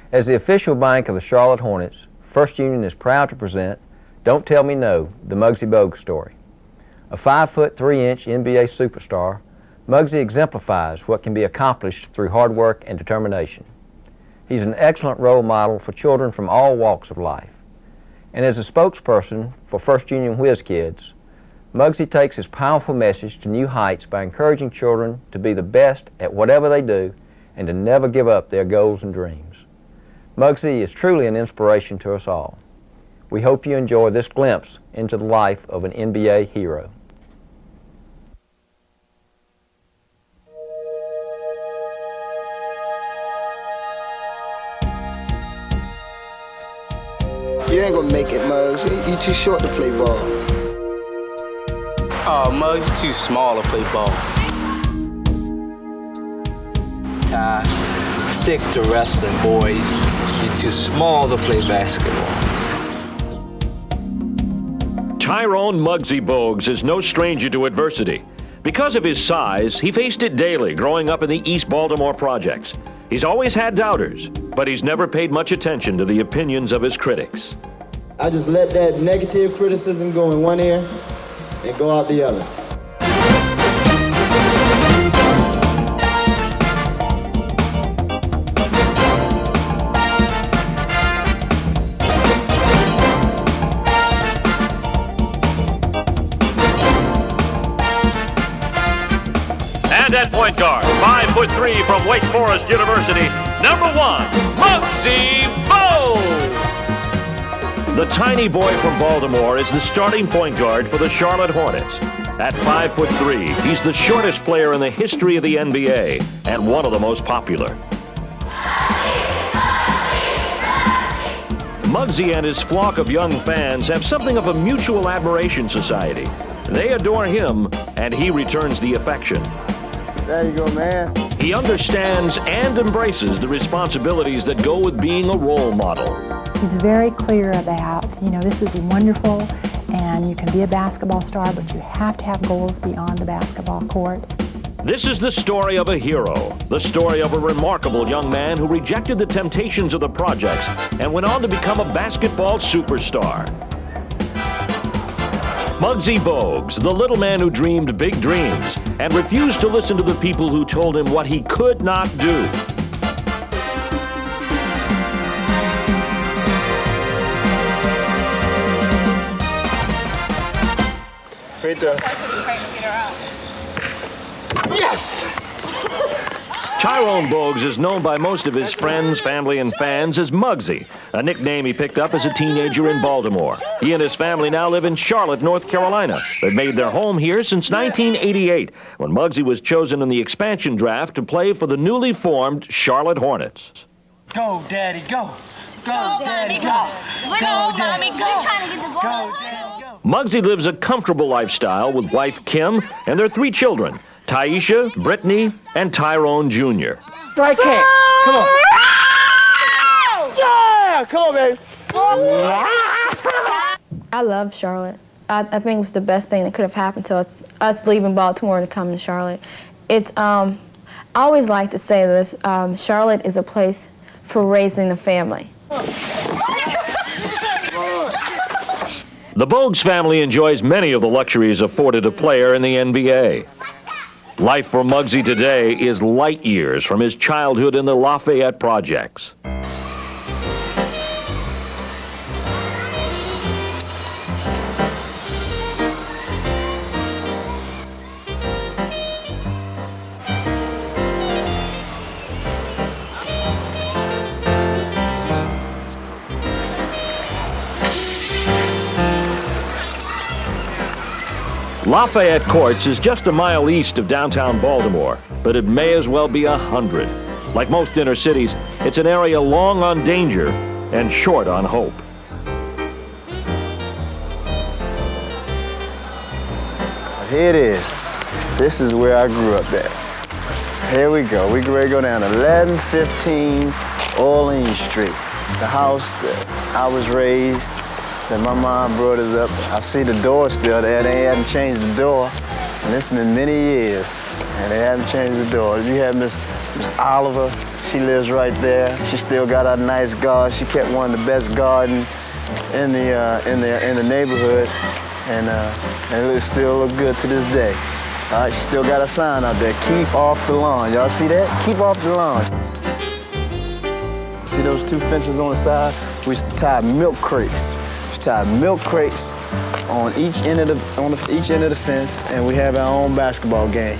As the official bank of the Charlotte Hornets, First Union is proud to present Don't Tell Me No, the Muggsy Bogues story. A 5'3" NBA superstar, Muggsy exemplifies what can be accomplished through hard work and determination. He's an excellent role model for children from all walks of life. And as a spokesperson for First Union Whiz Kids, Muggsy takes his powerful message to new heights by encouraging children to be the best at whatever they do and to never give up their goals and dreams. Muggsy is truly an inspiration to us all. We hope you enjoy this glimpse into the life of an NBA hero. You ain't gonna make it, Muggs. You too short to play ball. Oh, Muggs, you too small to play ball. Ty, stick to wrestling, boy. You're too small to play basketball. Tyrone Muggsy Bogues is no stranger to adversity. Because of his size, he faced it daily growing up in the East Baltimore projects. He's always had doubters, but he's never paid much attention to the opinions of his critics. I just let that negative criticism go in one ear and go out the other. And at point guard, 5'3" from Wake Forest University, number 1, Muggsy Bogues. The tiny boy from Baltimore is the starting point guard for the Charlotte Hornets. At 5'3", he's the shortest player in the history of the NBA and one of the most popular. Muggsy and his flock of young fans have something of a mutual admiration society. They adore him, and he returns the affection. There you go, man. He understands and embraces the responsibilities that go with being a role model. He's very clear about, this is wonderful and you can be a basketball star, but you have to have goals beyond the basketball court. This is the story of a hero, the story of a remarkable young man who rejected the temptations of the projects and went on to become a basketball superstar. Muggsy Bogues, the little man who dreamed big dreams and refused to listen to the people who told him what he could not do. Right there. Yes! Tyrone Bogues is known by most of his friends, family, and fans as Muggsy, a nickname he picked up as a teenager in Baltimore. He and his family now live in Charlotte, North Carolina. They've made their home here since 1988, when Muggsy was chosen in the expansion draft to play for the newly formed Charlotte Hornets. Go, Daddy, go! Go, Daddy, go! Go, Daddy, go! Go, Daddy, go! Muggsy lives a comfortable lifestyle with wife Kim and their 3 children, Taisha, Brittany, and Tyrone Jr. Right hand. Come on. Yeah! Come on, baby. I love Charlotte. I think it was the best thing that could have happened to us leaving Baltimore to come to Charlotte. It's, I always like to say this, Charlotte is a place for raising the family. The Bogues family enjoys many of the luxuries afforded a player in the NBA. Life for Muggsy today is light years from his childhood in the Lafayette projects. Lafayette Courts is just a mile east of downtown Baltimore, but it may as well be 100. Like most inner cities, it's an area long on danger and short on hope. Here it is. This is where I grew up at. Here we go. We ready to go down 1115 Orleans Street. The house that I was raised, that my mom brought us up. I see the door still there. They hadn't changed the door. And it's been many years, and they haven't changed the door. You have Miss Oliver She lives right there. She still got a nice garden. She kept one of the best gardens in the neighborhood, and it still look good to this day. All right, she still got a sign out there, keep off the lawn. Y'all see that? Keep off the lawn. See those two fences on the side? We used to tie milk crates. We used to tie milk crates on each end of the fence, and we have our own basketball game.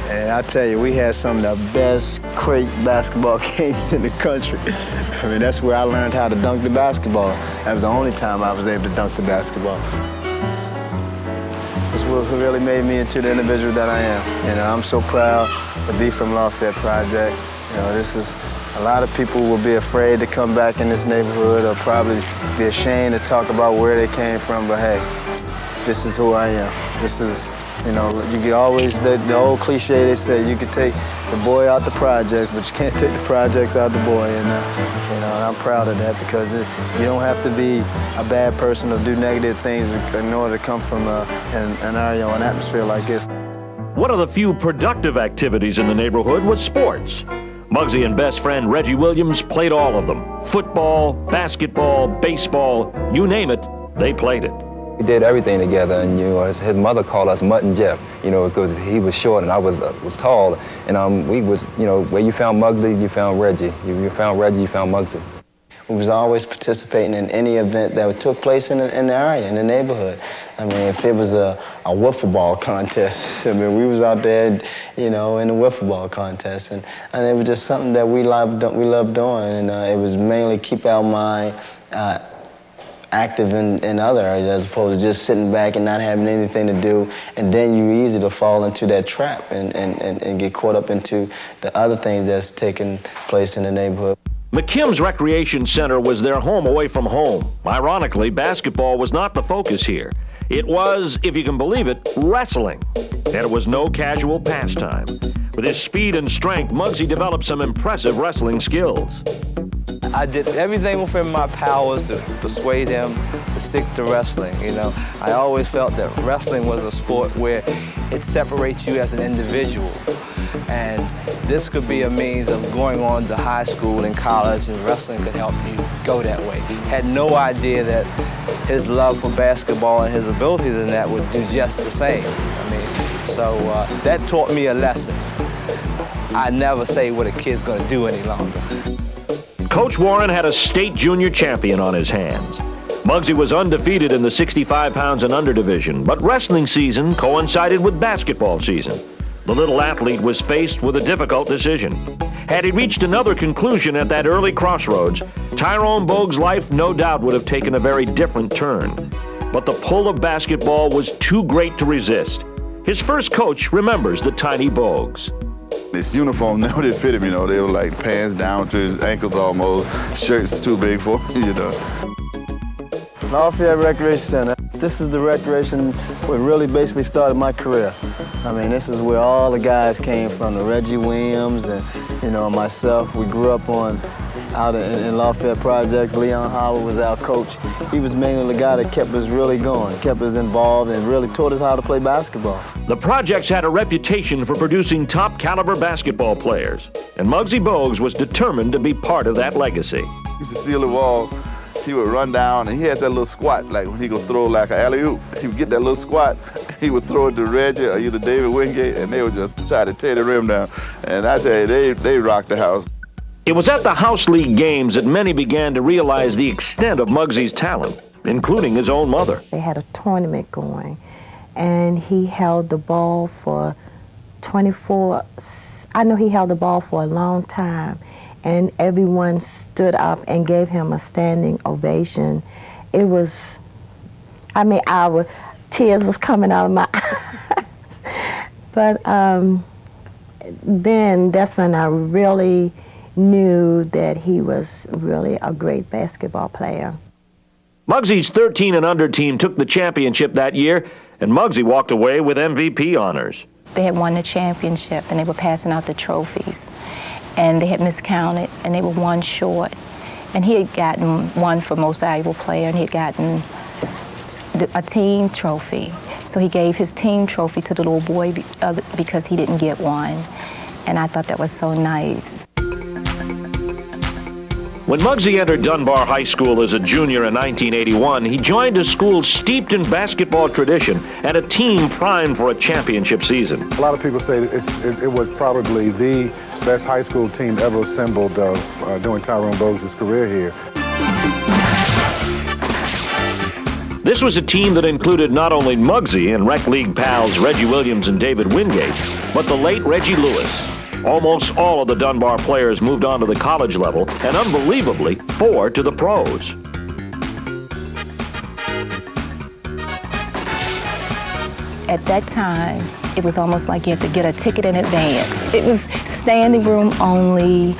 And I tell you, we had some of the best crate basketball games in the country. I mean, that's where I learned how to dunk the basketball. That was the only time I was able to dunk the basketball. That's what really made me into the individual that I am. You know, I'm so proud to be from Lafayette Project. You know, a lot of people will be afraid to come back in this neighborhood or probably be ashamed to talk about where they came from, but hey, this is who I am. This is, you know, you can always, the old cliche they say, you can take the boy out the projects, but you can't take the projects out the boy. And, you know, and I'm proud of that because you don't have to be a bad person or do negative things in order to come from an area or an atmosphere like this. One of the few productive activities in the neighborhood was sports. Muggsy and best friend Reggie Williams played all of them. Football, basketball, baseball, you name it, they played it. We did everything together, and you know, his mother called us Mutt and Jeff, you know, because he was short and I was tall, and we was, you know, where you found Muggsy, you found Reggie. You found Reggie, you found Muggsy. We was always participating in any event that took place in the area, in the neighborhood. I mean, if it was a wiffle ball contest, I mean, we was out there, you know, in the wiffle ball contest, and it was just something that we loved doing, and it was mainly keep our mind active in other areas as opposed to just sitting back and not having anything to do, and then you easy to fall into that trap and get caught up into the other things that's taking place in the neighborhood. McKim's Recreation Center was their home away from home. Ironically, basketball was not the focus here. It was, if you can believe it, wrestling. And it was no casual pastime. With his speed and strength, Muggsy developed some impressive wrestling skills. I did everything within my powers to persuade him to stick to wrestling, you know. I always felt that wrestling was a sport where it separates you as an individual. And this could be a means of going on to high school and college, and wrestling could help you go that way. Had no idea that his love for basketball and his abilities in that would do just the same. I mean, so that taught me a lesson. I never say what a kid's gonna do any longer. Coach Warren had a state junior champion on his hands. Muggsy was undefeated in the 65 pounds and under division, but wrestling season coincided with basketball season. The little athlete was faced with a difficult decision. Had he reached another conclusion at that early crossroads, Tyrone Bogues' life no doubt would have taken a very different turn. But the pull of basketball was too great to resist. His first coach remembers the tiny Bogues. His uniform never did fit him, you know. They were like pants down to his ankles almost, shirts too big for him, you know. Lafayette Recreation Center. This is the recreation where really basically started my career. I mean, this is where all the guys came from, the Reggie Williams and, you know, myself. We grew up out in Lafayette Projects. Leon Howard was our coach. He was mainly the guy that kept us really going, kept us involved, and really taught us how to play basketball. The projects had a reputation for producing top caliber basketball players, and Muggsy Bogues was determined to be part of that legacy. He used to steal the ball. He would run down, and he had that little squat, like when he would throw like an alley-oop. He would get that little squat, he would throw it to Reggie or either David Wingate, and they would just try to tear the rim down. And I tell you, they rocked the house. It was at the House League games that many began to realize the extent of Muggsy's talent, including his own mother. They had a tournament going, and he held the ball for 24, I know he held the ball for a long time, and everyone stood up and gave him a standing ovation. It was, I mean, tears was coming out of my eyes. But then that's when I really knew that he was really a great basketball player. Muggsy's 13 and under team took the championship that year, and Muggsy walked away with MVP honors. They had won the championship, and they were passing out the trophies. And they had miscounted, and they were one short. And he had gotten one for most valuable player, and he had gotten a team trophy. So he gave his team trophy to the little boy because he didn't get one. And I thought that was so nice. When Muggsy entered Dunbar High School as a junior in 1981, he joined a school steeped in basketball tradition and a team primed for a championship season. A lot of people say it was probably the best high school team ever assembled during Tyrone Bogues' career here. This was a team that included not only Muggsy and rec league pals Reggie Williams and David Wingate, but the late Reggie Lewis. Almost all of the Dunbar players moved on to the college level, and unbelievably, 4 to the pros. At that time, it was almost like you had to get a ticket in advance. It was standing room only,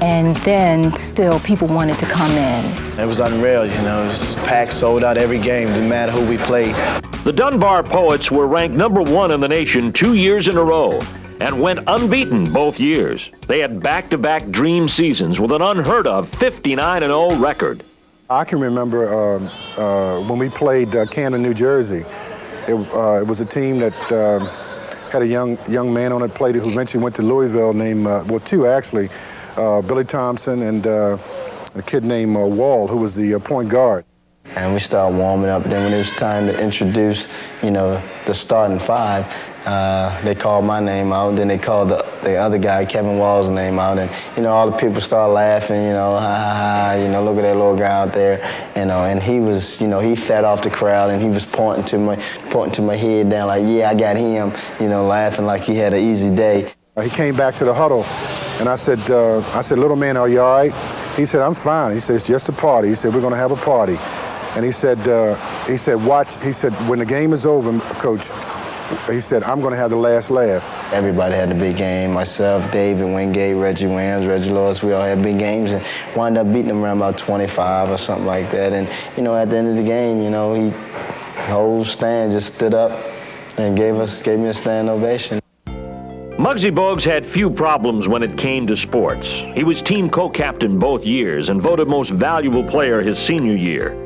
and then still people wanted to come in. It was unreal, you know, it was packed, sold out every game, didn't matter who we played. The Dunbar Poets were ranked #1 in the nation 2 years in a row and went unbeaten both years. They had back-to-back dream seasons with an unheard-of 59-0 record. I can remember when we played Camden, New Jersey. It was a team that had a young man on it, played who eventually went to Louisville, named, well, 2 actually, Billy Thompson and a kid named Wall, who was the point guard. And we started warming up. Then when it was time to introduce, you know, the starting 5, they called my name out. Then they called the other guy, Kevin Wall's name out. And, you know, all the people started laughing, you know, ha, ha, ha, you know, look at that little guy out there. You know, and he was, you know, he fed off the crowd and he was pointing to my head down like, yeah, I got him, you know, laughing like he had an easy day. He came back to the huddle and I said, little man, are you all right? He said, I'm fine. He said, it's just a party. He said, we're going to have a party. And he said, watch. He said, when the game is over, Coach, he said, I'm going to have the last laugh. Everybody had a big game. Myself, David Wingate, Reggie Williams, Reggie Lewis, we all had big games and wound up beating them around about 25 or something like that. And, you know, at the end of the game, you know, the whole stand just stood up and gave me a standing ovation. Muggsy Bogues had few problems when it came to sports. He was team co-captain both years and voted most valuable player his senior year.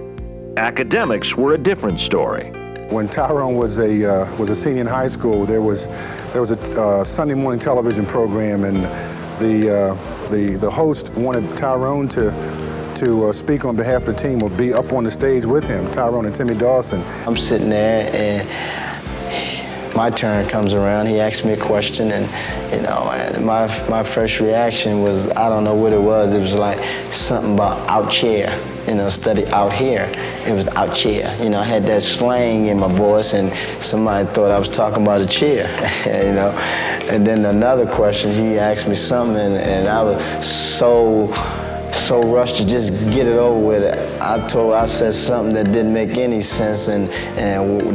Academics were a different story. When Tyrone was a senior in high school, there was a Sunday morning television program, and the host wanted Tyrone to speak on behalf of the team or be up on the stage with him, Tyrone and Timmy Dawson. I'm sitting there and my turn comes around. He asked me a question, and you know, and my first reaction was, I don't know what it was. It was like something about out chair. You know, study out here. It was out chair. You know, I had that slang in my voice, and somebody thought I was talking about a chair. You know, and then another question, he asked me something, and I was so rushed to just get it over with. I said something that didn't make any sense, and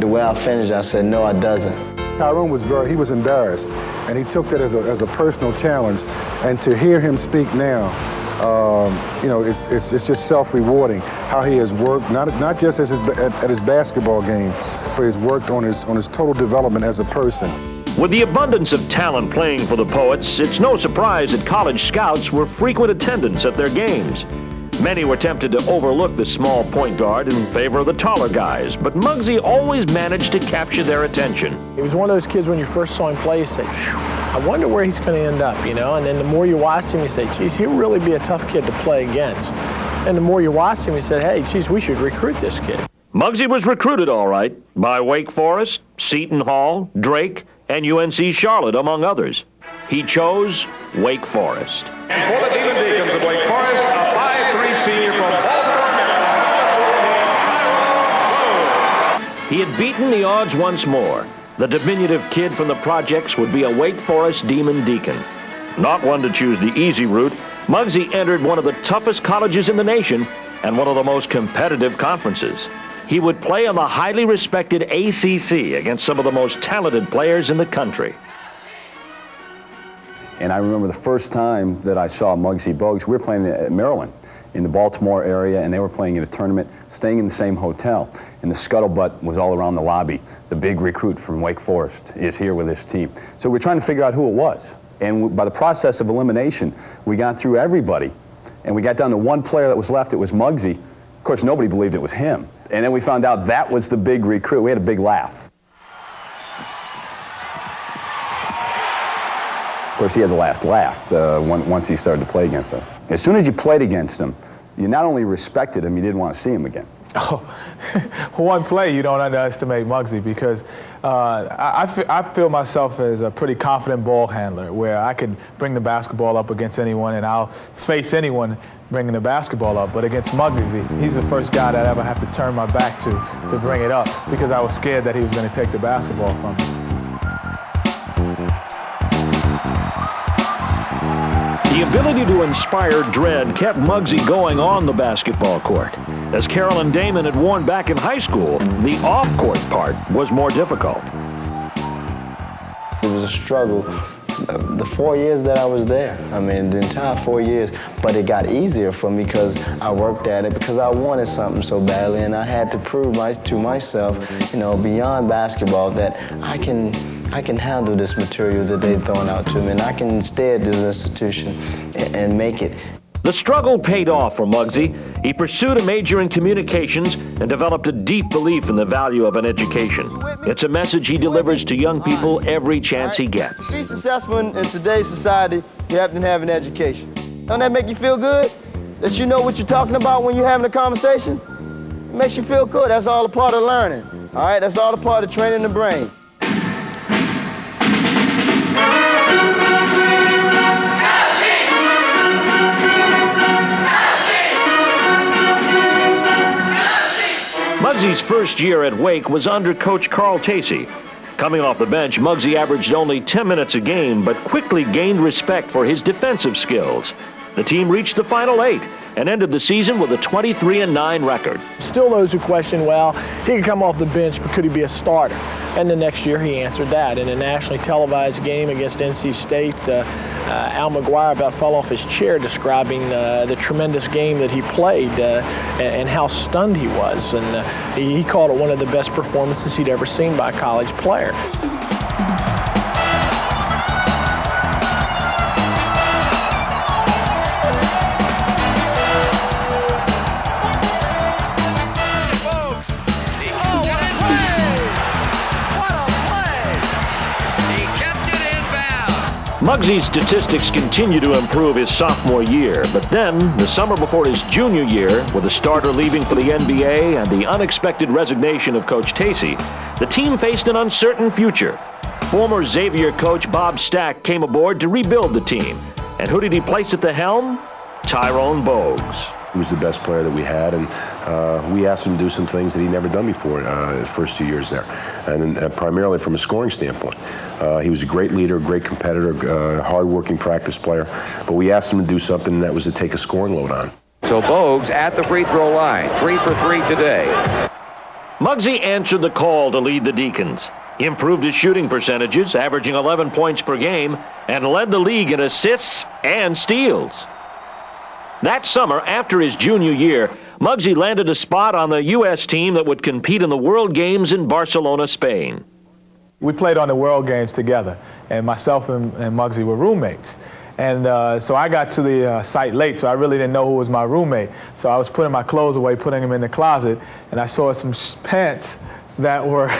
the way I finished, I said, no, it doesn't. Tyrone he was embarrassed, and he took that as a personal challenge, and to hear him speak now, you know, it's just self-rewarding how he has worked, not just at his basketball game, but he's worked on his total development as a person. With the abundance of talent playing for the Poets, it's no surprise that college scouts were frequent attendants at their games. Many were tempted to overlook the small point guard in favor of the taller guys, but Muggsy always managed to capture their attention. He was one of those kids when you first saw him play, you say, I wonder where he's going to end up, you know? And then the more you watched him, you say, geez, he'll really be a tough kid to play against. And the more you watched him, you said, hey, geez, we should recruit this kid. Muggsy was recruited all right by Wake Forest, Seton Hall, Drake, and UNC Charlotte, among others. He chose Wake Forest. And for the Demon Deacons of Wake Forest, a 5'3" senior from Baltimore, Maryland. He had beaten the odds once more. The diminutive kid from the projects would be a Wake Forest Demon Deacon. Not one to choose the easy route, Muggsy entered one of the toughest colleges in the nation and one of the most competitive conferences. He would play in the highly respected ACC against some of the most talented players in the country. And I remember the first time that I saw Muggsy Bogues, we were playing at Maryland in the Baltimore area, and they were playing in a tournament, staying in the same hotel. And the scuttlebutt was all around the lobby. The big recruit from Wake Forest is here with his team. So we're trying to figure out who it was. And by the process of elimination, we got through everybody. And we got down to one player that was left. It was Muggsy. Of course, nobody believed it was him. And then we found out that was the big recruit. We had a big laugh. Of course, he had the last laugh once he started to play against us. As soon as you played against him, you not only respected him, you didn't want to see him again. Oh, one play, you don't underestimate Muggsy, because I feel myself as a pretty confident ball handler where I could bring the basketball up against anyone and I'll face anyone bringing the basketball up. But against Muggsy, he's the first guy that I ever have to turn my back to bring it up, because I was scared that he was going to take the basketball from me. The ability to inspire dread kept Muggsy going on the basketball court. As Carolyn Damon had warned back in high school, the off-court part was more difficult. It was a struggle the 4 years that I was there. I mean, the entire 4 years. But it got easier for me because I worked at it, because I wanted something so badly, and I had to prove to myself, you know, beyond basketball, that I can handle this material that they've thrown out to me, and I can stay at this institution and make it. The struggle paid off for Muggsy. He pursued a major in communications and developed a deep belief in the value of an education. It's a message he delivers to young people every chance he gets. To be successful in today's society, you have to have an education. Don't that make you feel good? That you know what you're talking about when you're having a conversation? It makes you feel good. That's all a part of learning. All right, that's all a part of training the brain. Muggsy's first year at Wake was under coach Carl Tacey. Coming off the bench, Muggsy averaged only 10 minutes a game, but quickly gained respect for his defensive skills. The team reached the Final Eight and ended the season with a 23-9 record. Still those who question, well, he could come off the bench, but could he be a starter? And the next year he answered that. In a nationally televised game against NC State, Al McGuire about fell off his chair describing the tremendous game that he played and how stunned he was. And he called it one of the best performances he'd ever seen by a college player. Muggsy's statistics continue to improve his sophomore year, but then, the summer before his junior year, with a starter leaving for the NBA and the unexpected resignation of Coach Tacey, the team faced an uncertain future. Former Xavier coach Bob Stack came aboard to rebuild the team. And who did he place at the helm? Tyrone Bogues. He was the best player that we had, and we asked him to do some things that he'd never done before the first 2 years there, and primarily from a scoring standpoint. He was a great leader, great competitor, hard-working practice player, but we asked him to do something, and that was to take a scoring load on. So Bogues at the free throw line, 3 for 3 today. Muggsy answered the call to lead the Deacons. He improved his shooting percentages, averaging 11 points per game, and led the league in assists and steals. That summer, after his junior year, Muggsy landed a spot on the U.S. team that would compete in the World Games in Barcelona, Spain. We played on the World Games together, and myself and Muggsy were roommates. And so I got to the site late, so I really didn't know who was my roommate. So I was putting my clothes away, putting them in the closet, and I saw some pants that were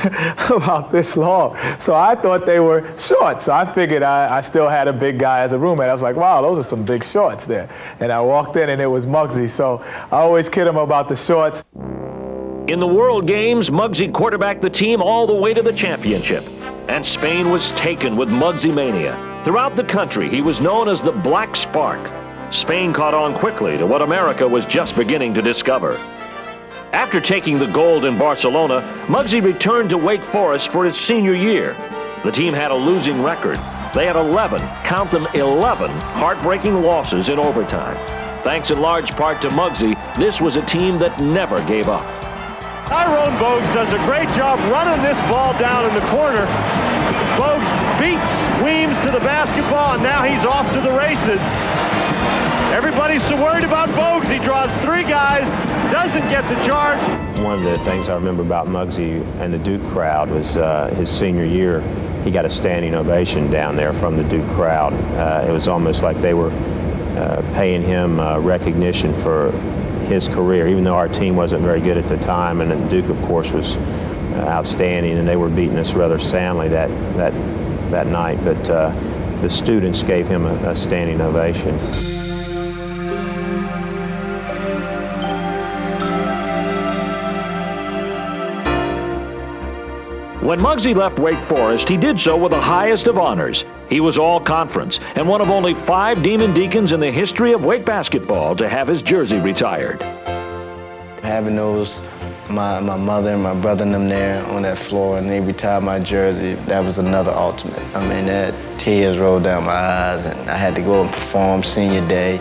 about this long. So I thought they were shorts. So I figured I still had a big guy as a roommate. I was like, wow, those are some big shorts there. And I walked in and it was Muggsy. So I always kid him about the shorts. In the World Games, Muggsy quarterbacked the team all the way to the championship. And Spain was taken with Muggsy mania. Throughout the country, he was known as the Black Spark. Spain caught on quickly to what America was just beginning to discover. After taking the gold in Barcelona, Muggsy returned to Wake Forest for his senior year. The team had a losing record. They had 11, count them 11, heartbreaking losses in overtime. Thanks in large part to Muggsy, this was a team that never gave up. Tyrone Bogues does a great job running this ball down in the corner. Bogues beats Weems to the basketball, and now he's off to the races. Everybody's so worried about Bogues. He draws 3 guys, doesn't get the charge. One of the things I remember about Muggsy and the Duke crowd was his senior year. He got a standing ovation down there from the Duke crowd. It was almost like they were paying him recognition for his career, even though our team wasn't very good at the time, and Duke, of course, was outstanding, and they were beating us rather soundly that night. But the students gave him a standing ovation. When Muggsy left Wake Forest, he did so with the highest of honors. He was all-conference and one of only 5 Demon Deacons in the history of Wake basketball to have his jersey retired. Having those, my mother and my brother and them there on that floor, and they retired my jersey, that was another ultimate. I mean, that tears rolled down my eyes, and I had to go and perform senior day.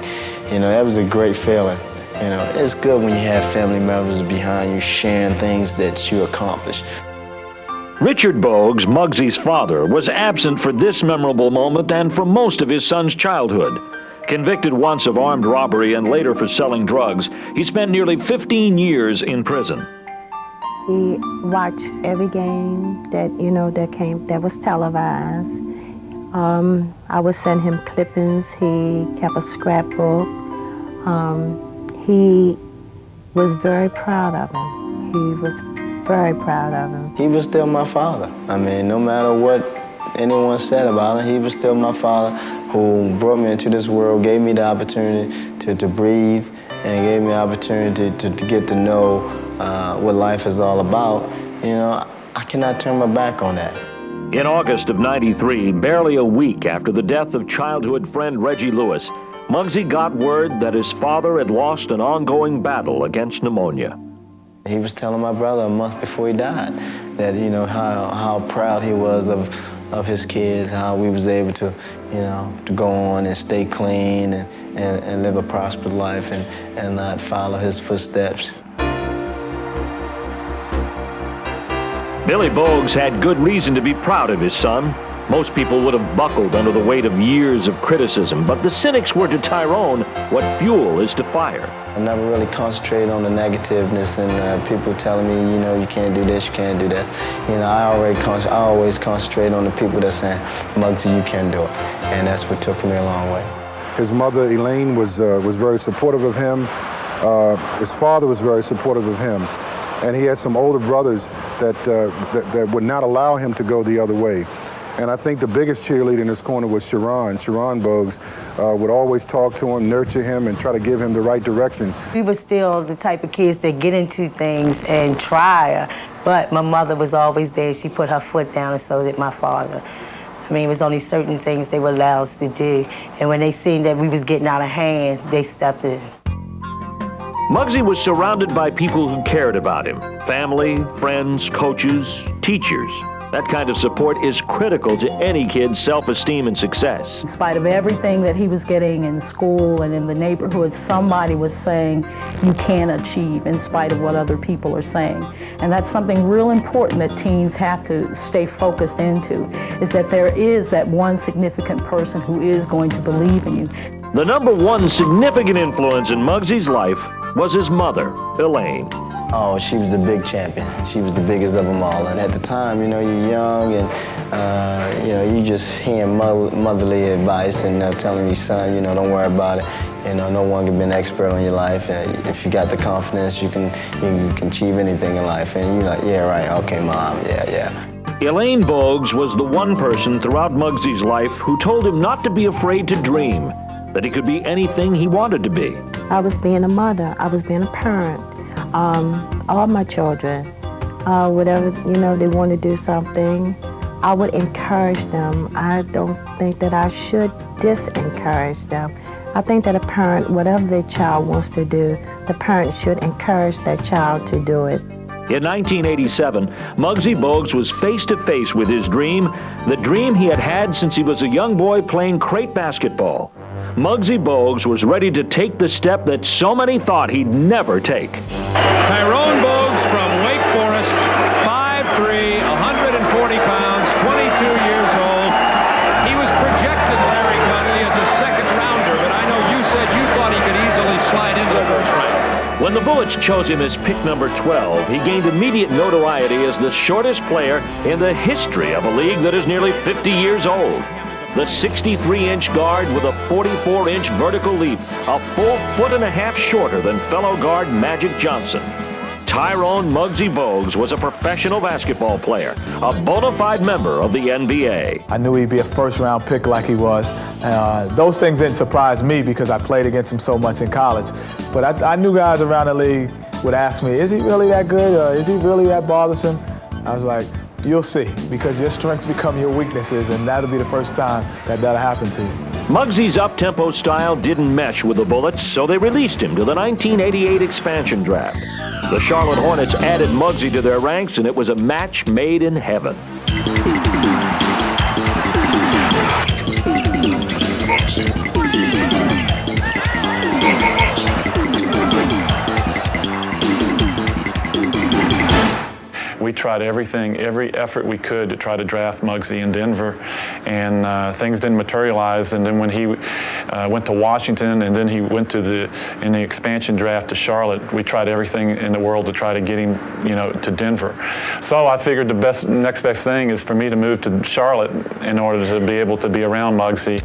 You know, that was a great feeling. You know, it's good when you have family members behind you sharing things that you accomplished. Richard Bogues, Muggsy's father, was absent for this memorable moment and for most of his son's childhood. Convicted once of armed robbery and later for selling drugs, he spent nearly 15 years in prison. He watched every game that, you know, that was televised. I would send him clippings. He kept a scrapbook. He was very proud of him. He was very proud of him. He was still my father. I mean, no matter what anyone said about him, he was still my father who brought me into this world, gave me the opportunity to breathe, and gave me the opportunity to get to know what life is all about. You know, I cannot turn my back on that. In August of '93, barely a week after the death of childhood friend Reggie Lewis, Muggsy got word that his father had lost an ongoing battle against pneumonia. He was telling my brother a month before he died that, you know, how proud he was of his kids, how we was able to, you know, to go on and stay clean and live a prosperous life and not follow his footsteps. Billy Bogues had good reason to be proud of his son. Most people would have buckled under the weight of years of criticism, but the cynics were to Tyrone what fuel is to fire. I never really concentrated on the negativeness and people telling me, you know, you can't do this, you can't do that. You know, I always concentrate on the people that saying, Muggsy, you can do it. And that's what took me a long way. His mother, Elaine, was very supportive of him. His father was very supportive of him. And he had some older brothers that would not allow him to go the other way. And I think the biggest cheerleader in this corner was Sharon Bogues. Would always talk to him, nurture him, and try to give him the right direction. We were still the type of kids that get into things and try, but my mother was always there. She put her foot down, and so did my father. I mean, it was only certain things they would allow us to do. And when they seen that we was getting out of hand, they stepped in. Muggsy was surrounded by people who cared about him. Family, friends, coaches, teachers. That kind of support is critical to any kid's self-esteem and success. In spite of everything that he was getting in school and in the neighborhood, somebody was saying, you can achieve in spite of what other people are saying. And that's something real important that teens have to stay focused into, is that there is that one significant person who is going to believe in you. The number one significant influence in Muggsy's life was his mother, Elaine. Oh, she was the big champion. She was the biggest of them all. And at the time, you know, you're young and, you know, you just hearing motherly advice and telling your son, you know, don't worry about it. You know, no one can be an expert on your life. And if you got the confidence, you can achieve anything in life. And you're like, yeah, right, okay, Mom, yeah. Elaine Bogues was the one person throughout Muggsy's life who told him not to be afraid to dream, that he could be anything he wanted to be. I was being a mother. I was being a parent. All my children, whatever, you know, they want to do something, I would encourage them. I don't think that I should disencourage them. I think that a parent, whatever their child wants to do, the parent should encourage their child to do it. In 1987, Muggsy Bogues was face to face with his dream, the dream he had had since he was a young boy playing crate basketball. Muggsy Bogues was ready to take the step that so many thought he'd never take. Tyrone Bogues from Wake Forest, 5'3", 140 pounds, 22 years old. He was projected, Larry Connolly, as a second rounder, but I know you said you thought he could easily slide into the first round. When the Bullets chose him as pick number 12, he gained immediate notoriety as the shortest player in the history of a league that is nearly 50 years old. The 63-inch guard with a 44-inch vertical leap, a full 1.5 foot shorter than fellow guard Magic Johnson. Tyrone Muggsy Bogues was a professional basketball player, a bona fide member of the NBA. I knew he'd be a first-round pick like he was. Those things didn't surprise me because I played against him so much in college. But I knew guys around the league would ask me, is he really that good, or is he really that bothersome? I was like, you'll see, because your strengths become your weaknesses, and that'll be the first time that'll happen to you. Muggsy's up-tempo style didn't mesh with the Bullets, so they released him to the 1988 expansion draft. The Charlotte Hornets added Muggsy to their ranks, and it was a match made in heaven. We tried every effort we could to try to draft Muggsy in Denver, and things didn't materialize. And then when he went to Washington, and then he went in the expansion draft to Charlotte, we tried everything in the world to try to get him, to Denver. So I figured the next best thing is for me to move to Charlotte in order to be able to be around Muggsy.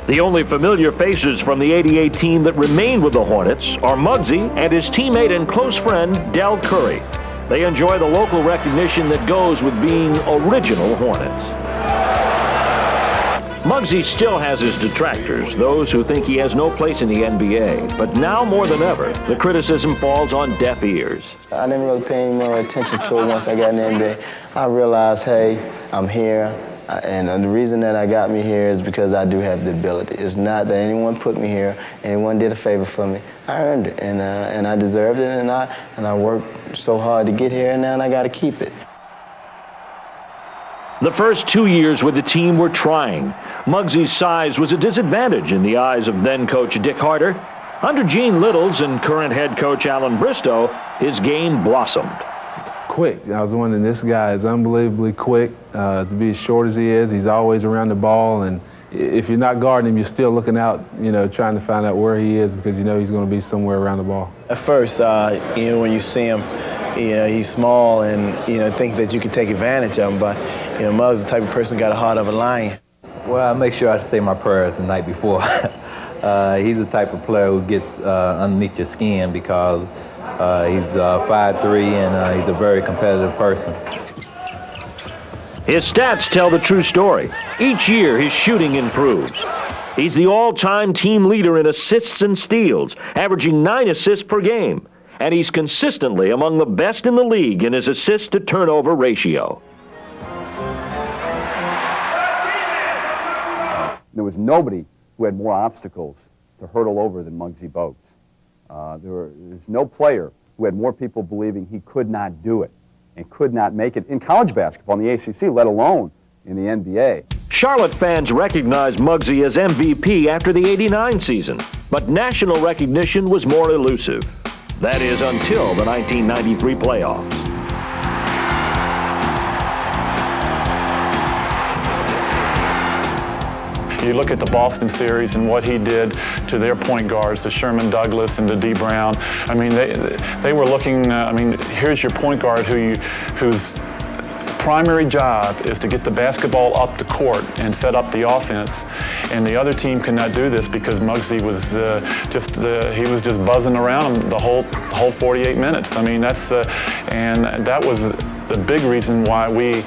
The only familiar faces from the '88 team that remain with the Hornets are Muggsy and his teammate and close friend, Del Curry. They enjoy the local recognition that goes with being original Hornets. Muggsy still has his detractors, those who think he has no place in the NBA. But now more than ever, the criticism falls on deaf ears. I didn't really pay any more attention to it once I got in the NBA. I realized, hey, I'm here. And the reason that I got me here is because I do have the ability. It's not that anyone put me here, anyone did a favor for me. I earned it, and I deserved it, and I worked so hard to get here, and now I got to keep it. The first 2 years with the team were trying. Muggsy's size was a disadvantage in the eyes of then-coach Dick Harder. Under Gene Littles and current head coach Alan Bristow, his game blossomed. Quick. I was wondering, this guy is unbelievably quick. To be as short as he is, he's always around the ball, and if you're not guarding him, you're still looking out, trying to find out where he is, because he's going to be somewhere around the ball. At first, when you see him, he's small, and think that you can take advantage of him, but Muggs is the type of person who got a heart of a lion. Well, I make sure I say my prayers the night before. He's the type of player who gets underneath your skin because he's 5'3", and he's a very competitive person. His stats tell the true story. Each year, his shooting improves. He's the all-time team leader in assists and steals, averaging 9 assists per game. And he's consistently among the best in the league in his assist-to-turnover ratio. There was nobody who had more obstacles to hurdle over than Muggsy Bogues. There's no player who had more people believing he could not do it and could not make it in college basketball, in the ACC, let alone in the NBA. Charlotte fans recognized Muggsy as MVP after the '89 season, but national recognition was more elusive. That is, until the 1993 playoffs. You look at the Boston series and what he did to their point guards, to Sherman Douglas and to D. Brown. I mean, they were looking, here's your point guard whose primary job is to get the basketball up the court and set up the offense. And the other team could not do this because Muggsy was just buzzing around him the whole 48 minutes. I mean, and that was the big reason why we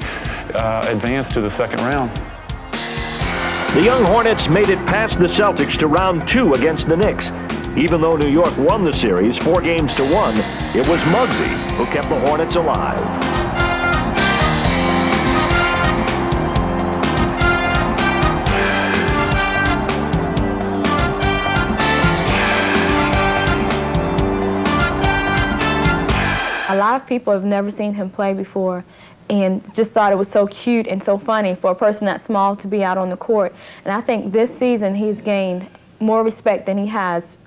advanced to the second round. The young Hornets made it past the Celtics to round 2 against the Knicks. Even though New York won the series 4 games to 1, it was Muggsy who kept the Hornets alive. A lot of people have never seen him play before and just thought it was so cute and so funny for a person that small to be out on the court. And I think this season he's gained more respect than he has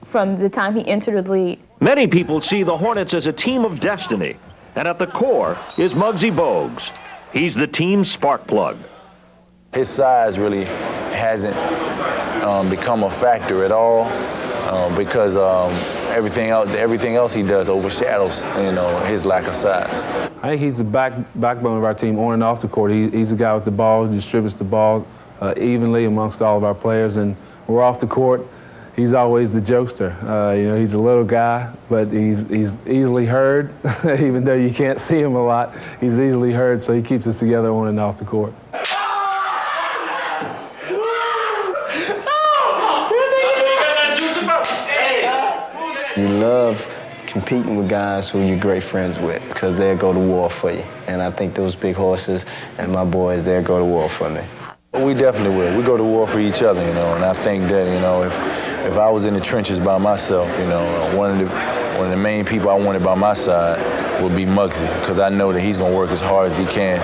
from the time he entered the league. Many people see the Hornets as a team of destiny, and at the core is Muggsy Bogues. He's the team's spark plug. His size really hasn't become a factor at all because everything else he does overshadows, his lack of size. I think he's the backbone of our team on and off the court. He's the guy with the ball, who distributes the ball evenly amongst all of our players. And when we're off the court, he's always the jokester. You know, he's a little guy, but he's easily heard. Even though you can't see him a lot, he's easily heard, so he keeps us together on and off the court. You love competing with guys who you're great friends with because they'll go to war for you. And I think those big horses and my boys, they'll go to war for me. We definitely will. We go to war for each other, you know, and I think that, you know, if I was in the trenches by myself, you know, one of the main people I wanted by my side would be Muggsy, because I know that he's going to work as hard as he can.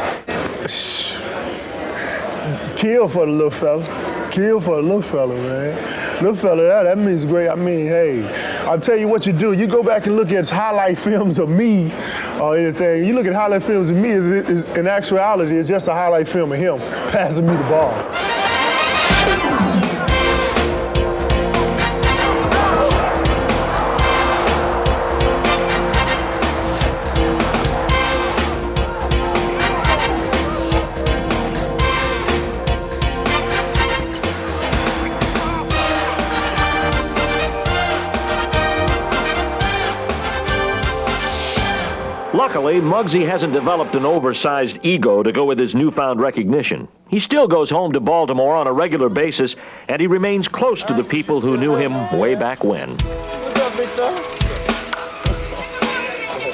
Kill for the little fella. Kill for the little fella, man. Little fella, that means great. I mean, hey, I'll tell you what you do. You go back and look at highlight films of me or anything. You look at highlight films of me, in actuality, it's just a highlight film of him passing me the ball. Luckily, Muggsy hasn't developed an oversized ego to go with his newfound recognition. He still goes home to Baltimore on a regular basis, and he remains close to the people who knew him way back when. What's up, big fella? Hey,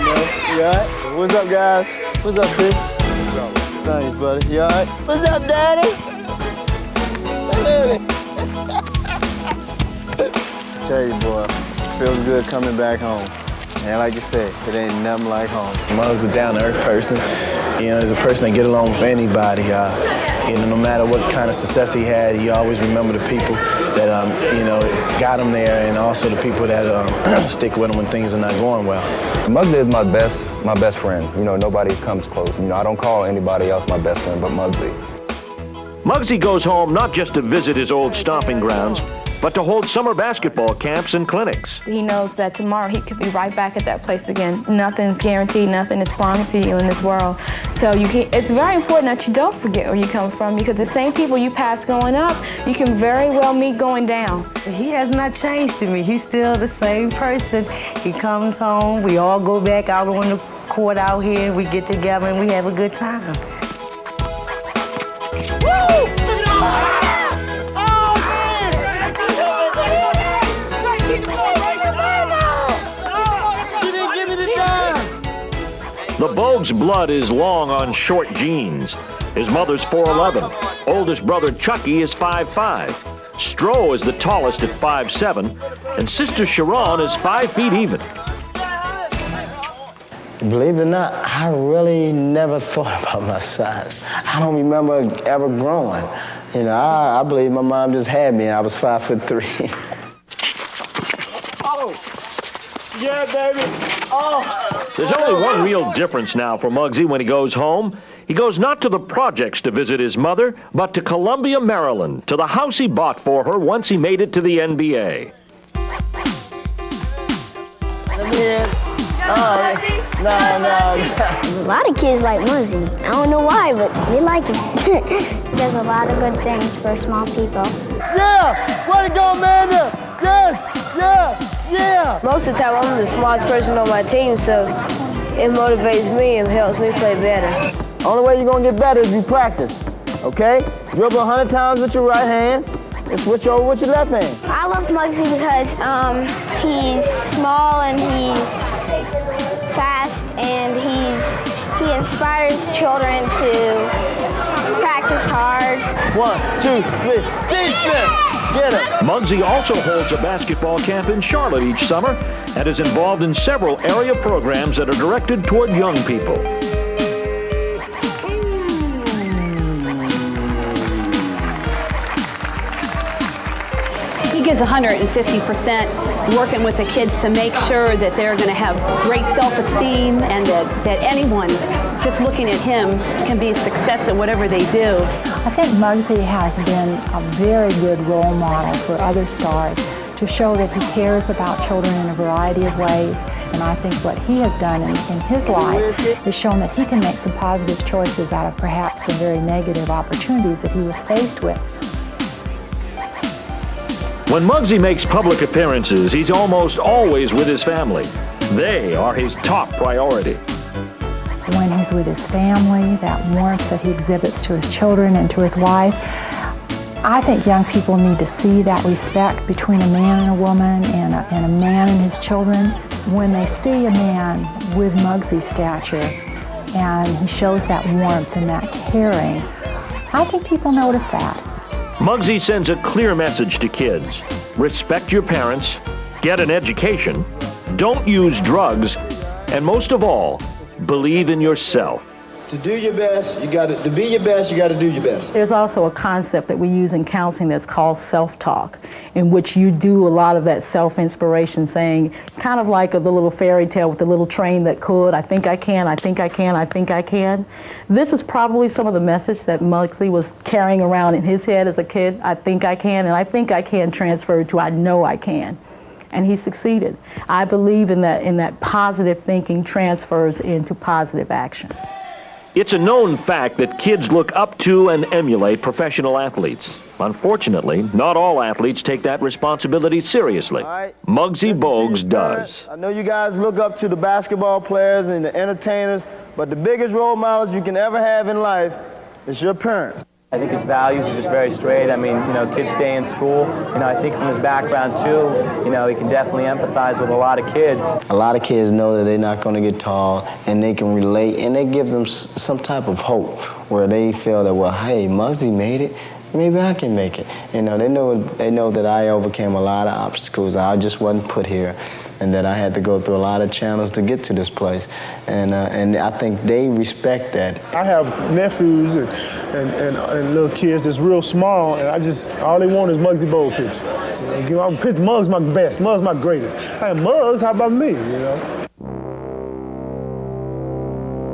man. You all right? What's up, guys? What's up, T? Thanks, buddy. You all right? What's up, Daddy? I tell you, boy. Feels good coming back home. And like you said, it ain't nothing like home. Muggs is a down-to-earth person. You know, he's a person that get along with anybody. You know, no matter what kind of success he had, you always remember the people that, you know, got him there, and also the people that stick with him when things are not going well. Muggsy is my best friend. You know, nobody comes close. You know, I don't call anybody else my best friend but Muggsy. Muggsy goes home not just to visit his old stomping grounds, but to hold summer basketball camps and clinics. He knows that tomorrow he could be right back at that place again. Nothing's guaranteed, nothing is promised to you in this world. So it's very important that you don't forget where you come from, because the same people you pass going up, you can very well meet going down. He has not changed to me. He's still the same person. He comes home, we all go back out on the court out here, we get together and we have a good time. The Bogues blood is long on short jeans. His mother's 4'11". Oldest brother Chucky is 5'5". Stroh is the tallest at 5'7", and sister Sharon is 5 feet even. Believe it or not, I really never thought about my size. I don't remember ever growing. You know, I believe my mom just had me and I was 5'3". Oh, yeah, baby. Oh. There's only one real difference now for Muggsy when he goes home. He goes not to the projects to visit his mother, but to Columbia, Maryland, to the house he bought for her once he made it to the NBA. A lot of kids like Muggsy. I don't know why, but they like him. He does a lot of good things for small people. Yeah! Way to go, Amanda! Yes! Yeah! Yeah! Most of the time, I'm the smartest person on my team, so it motivates me and helps me play better. Only way you're gonna get better is you practice, okay? Dribble 100 times with your right hand and switch over with your left hand. I love Muggsy because he's small and he's fast and he inspires children to practice hard. 1, 2, 3, defense! Get it. Muggsy also holds a basketball camp in Charlotte each summer and is involved in several area programs that are directed toward young people. He gives 150% working with the kids to make sure that they're going to have great self-esteem and that anyone just looking at him can be a success at whatever they do. I think Muggsy has been a very good role model for other stars to show that he cares about children in a variety of ways. And I think what he has done in his life is shown that he can make some positive choices out of perhaps some very negative opportunities that he was faced with. When Muggsy makes public appearances, he's almost always with his family. They are his top priority. When he's with his family, that warmth that he exhibits to his children and to his wife, I think young people need to see that respect between a man and a woman and a man and his children. When they see a man with Muggsy's stature and he shows that warmth and that caring, I think people notice that. Muggsy sends a clear message to kids. Respect your parents, get an education, don't use drugs, and most of all, believe in yourself. To do your best, to be your best, you got to do your best. There's also a concept that we use in counseling that's called self-talk, in which you do a lot of that self-inspiration, saying, kind of like the little fairy tale with the little train that could, I think I can, I think I can, I think I can. This is probably some of the message that Muggsy was carrying around in his head as a kid. I think I can, and I think I can transfer to I know I can. And he succeeded. I believe in that positive thinking transfers into positive action. It's a known fact that kids look up to and emulate professional athletes. Unfortunately, not all athletes take that responsibility seriously. Muggsy Bogues does. I know you guys look up to the basketball players and the entertainers, but the biggest role models you can ever have in life is your parents. I think his values are just very straight. I mean, kids stay in school. I think from his background too, he can definitely empathize with a lot of kids. A lot of kids know that they're not going to get tall, and they can relate, and it gives them some type of hope where they feel that, well, hey, Muggsy made it. Maybe I can make it. They know that I overcame a lot of obstacles. I just wasn't put here, and that I had to go through a lot of channels to get to this place. And I think they respect that. I have nephews and little kids that's real small, and all they want is Muggsy Bogues picture. I'm picture Muggs my best, Muggs my greatest. Hey, Muggs, how about me,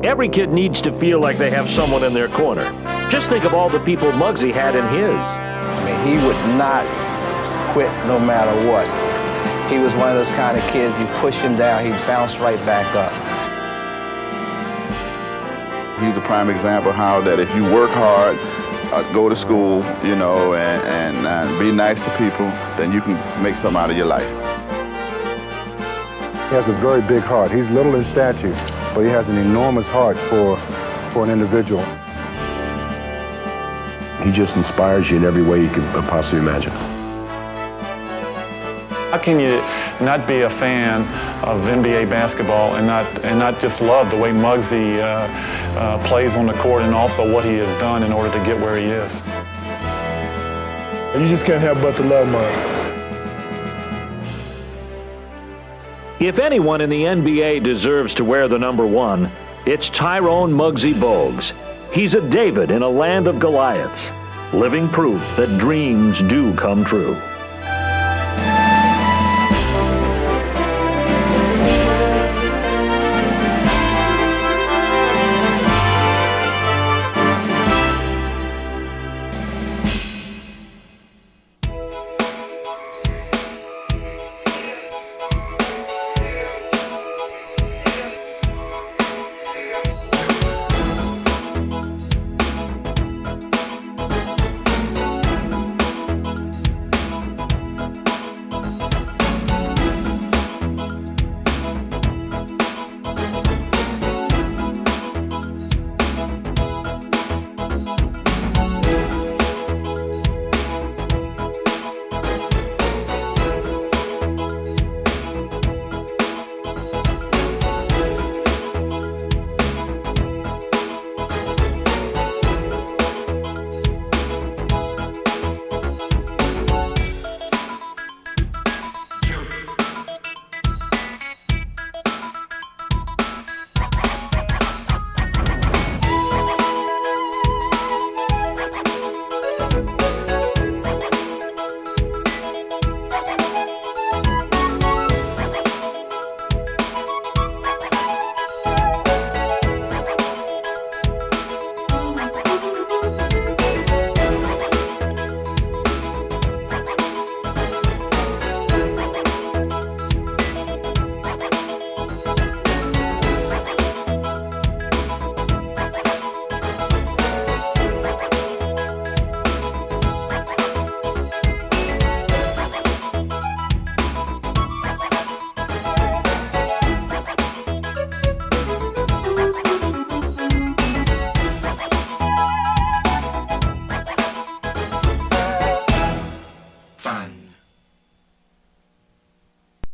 Every kid needs to feel like they have someone in their corner. Just think of all the people Muggsy had in his. I mean, he would not quit no matter what. He was one of those kind of kids, you push him down, he'd bounce right back up. He's a prime example how that if you work hard, go to school, and be nice to people, then you can make something out of your life. He has a very big heart. He's little in stature, but he has an enormous heart for an individual. He just inspires you in every way you could possibly imagine. How can you not be a fan of NBA basketball and not just love the way Muggsy plays on the court and also what he has done in order to get where he is? You just can't help but to love Muggs. If anyone in the NBA deserves to wear the number 1, it's Tyrone Muggsy Bogues. He's a David in a land of Goliaths, living proof that dreams do come true.